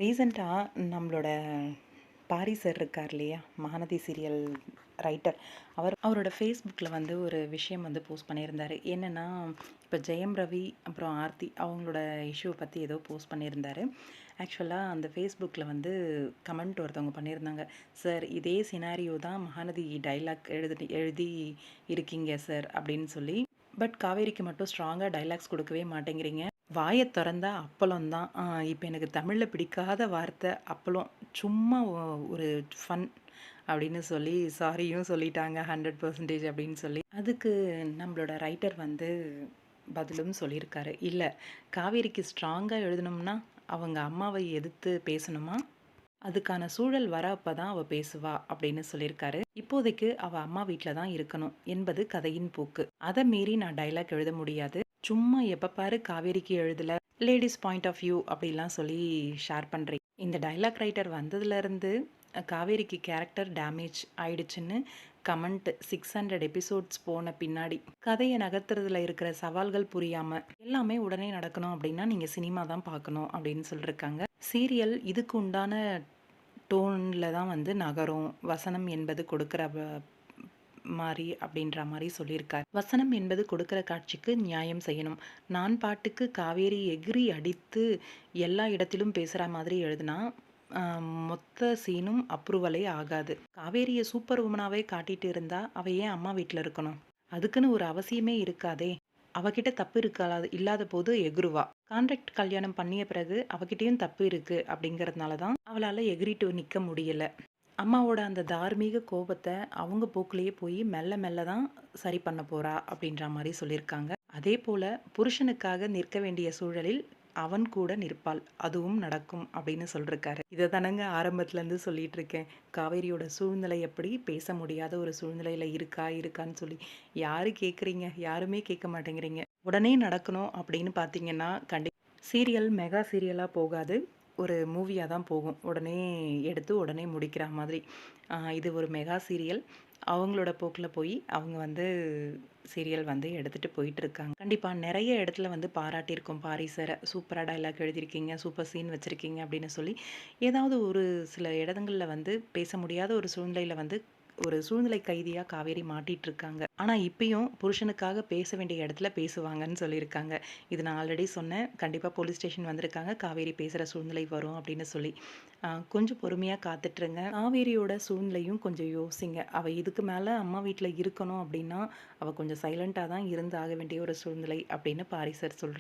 ரீசெண்டாக நம்மளோட பாரி சார் இருக்கார் இல்லையா, மகாநதி சீரியல் ரைட்டர். அவரோட ஃபேஸ்புக்கில் வந்து ஒரு விஷயம் வந்து போஸ்ட் பண்ணியிருந்தார். என்னென்னா, இப்போ ஜெயம் ரவி அப்புறம் ஆர்த்தி அவங்களோட இஷ்யூவை பற்றி ஏதோ போஸ்ட் பண்ணியிருந்தார். ஆக்சுவலாக அந்த ஃபேஸ்புக்கில் வந்து கமெண்ட் ஒருத்தவங்க பண்ணியிருந்தாங்க, சார் இதே சினாரியோ தான் மகாநதி டைலாக் எழுதி இருக்கீங்க சார் அப்படின்னு சொல்லி. பட் காவேரிக்கு மட்டும் ஸ்ட்ராங்காக டைலாக்ஸ் கொடுக்கவே மாட்டேங்கிறீங்க. வாயை திறந்தா அப்பளம் தான். இப்போ எனக்கு தமிழில் பிடிக்காத வார்த்தை அப்பளம். சும்மா ஒரு ஃபன் அப்படின்னு சொல்லி சாரியும் சொல்லிட்டாங்க 100% அப்படின்னு சொல்லி. அதுக்கு நம்மளோட ரைட்டர் வந்து பதிலும் சொல்லியிருக்காரு. இல்லை, காவேரிக்கு ஸ்ட்ராங்காக எழுதணும்னா அவங்க அம்மாவை எதிர்த்து பேசணுமா, அதுக்கான சூழல் வர அப்பதான் அவ பேசுவா அப்படின்னு சொல்லியிருக்காரு. இப்போதைக்கு அவ அம்மா வீட்டில் தான் இருக்கணும் என்பது கதையின் போக்கு. அதை மீறி நான் டைலாக் எழுத முடியாது. சும்மா எப்ப பாரு காவேரிக்கு எழுதல, லேடிஸ் பாயிண்ட் ஆஃப் வியூ அப்படிலாம் சொல்லி ஷேர் பண்றீங்க. இந்த டைலாக் ரைட்டர் வந்ததுல இருந்து காவேரிக்கு கேரக்டர் டேமேஜ் ஆயிடுச்சுன்னு கமெண்ட் 600 எபிசோட்ஸ் போன பின்னாடி கதையை நகர்த்துறதுல இருக்கிற சவால்கள் புரியாம எல்லாமே உடனே நடக்கணும் அப்படின்னா நீங்க சினிமா தான் பார்க்கணும் அப்படின்னு சொல்லியிருக்காங்க. சீரியல் இதுக்கு உண்டான டோனில் தான் வந்து நகரும். வசனம் என்பது கொடுக்குற மாதிரி அப்படின்ற மாதிரி சொல்லியிருக்காரு. வசனம் என்பது கொடுக்குற காட்சிக்கு நியாயம் செய்யணும். நான் பாட்டுக்கு காவேரி எகிரி அடித்து எல்லா இடத்திலும் பேசுகிற மாதிரி எழுதுனா மொத்த சீனும் அப்ரூவலே ஆகாது. காவேரியை சூப்பர் உமனாவே காட்டிட்டு இருந்தா அவ ஏன் அம்மா வீட்டில் இருக்கணும்? அதுக்குன்னு ஒரு அவசியமே இருக்காதே. அவகிட்ட தப்பு இருக்காது, இல்லாத போது எகுருவா. கான்ட்ராக்ட் கல்யாணம் பண்ணிய பிறகு அவகிட்டயும் தப்பு இருக்கு அப்படிங்கிறதுனால தான் அவளால் எகிரிட்டு நிற்க முடியல. அம்மாவோட அந்த தார்மீக கோபத்தை அவங்க போக்குலேயே போய் மெல்ல மெல்ல தான் சரி பண்ண போறா அப்படின்ற மாதிரி சொல்லியிருக்காங்க. அதே போல புருஷனுக்காக நிற்க வேண்டிய சூழலில் அவன் கூட நிற்பாள், அதுவும் நடக்கும் அப்படின்னு சொல்லிருக்காரு. இதை தானங்க ஆரம்பத்துலேருந்து சொல்லிட்டு இருக்கேன். காவேரியோட சூழ்நிலை எப்படி பேச முடியாத ஒரு சூழ்நிலையில இருக்கான்னு சொல்லி யாரு கேட்குறீங்க? யாருமே கேட்க மாட்டேங்கிறீங்க. உடனே நடக்கணும் அப்படின்னு பார்த்தீங்கன்னா சீரியல் மெகா சீரியலாக போகாது, ஒரு மூவியாக தான் போகும். உடனே எடுத்து உடனே முடிக்கிற மாதிரி. இது ஒரு மெகா சீரியல். அவங்களோட போக்கில் போய் அவங்க வந்து சீரியல் வந்து எடுத்துகிட்டு போயிட்டுருக்காங்க. கண்டிப்பாக நிறைய இடத்துல வந்து பாராட்டியிருக்கோம் பாரி சாரை. சூப்பராக டைலாக் எழுதியிருக்கீங்க, சூப்பர் சீன் வச்சுருக்கீங்க அப்படின்னு சொல்லி. ஏதாவது ஒரு சில இடங்களில் வந்து பேச முடியாத ஒரு சூழ்நிலையில் வந்து ஒரு சூழ்நிலை கைதியாக காவேரி மாட்டிட்டு இருக்காங்க. ஆனால் இப்பயும் புருஷனுக்காக பேச வேண்டிய இடத்துல பேசுவாங்கன்னு சொல்லியிருக்காங்க. இது நான் ஆல்ரெடி சொன்னேன். கண்டிப்பாக போலீஸ் ஸ்டேஷன் வந்திருக்காங்க, காவேரி பேசுகிற சூழ்நிலை வரும் அப்படின்னு சொல்லி. கொஞ்சம் பொறுமையாக காத்துட்ருங்க. காவேரியோட சூழ்நிலையும் கொஞ்சம் யோசிங்க. அவள் இதுக்கு மேலே அம்மா வீட்டில் இருக்கணும் அப்படின்னா அவள் கொஞ்சம் சைலண்ட்டாக தான் இருந்து ஆக வேண்டிய ஒரு சூழ்நிலை அப்படின்னு பாரி சார் சொல்கிறார்.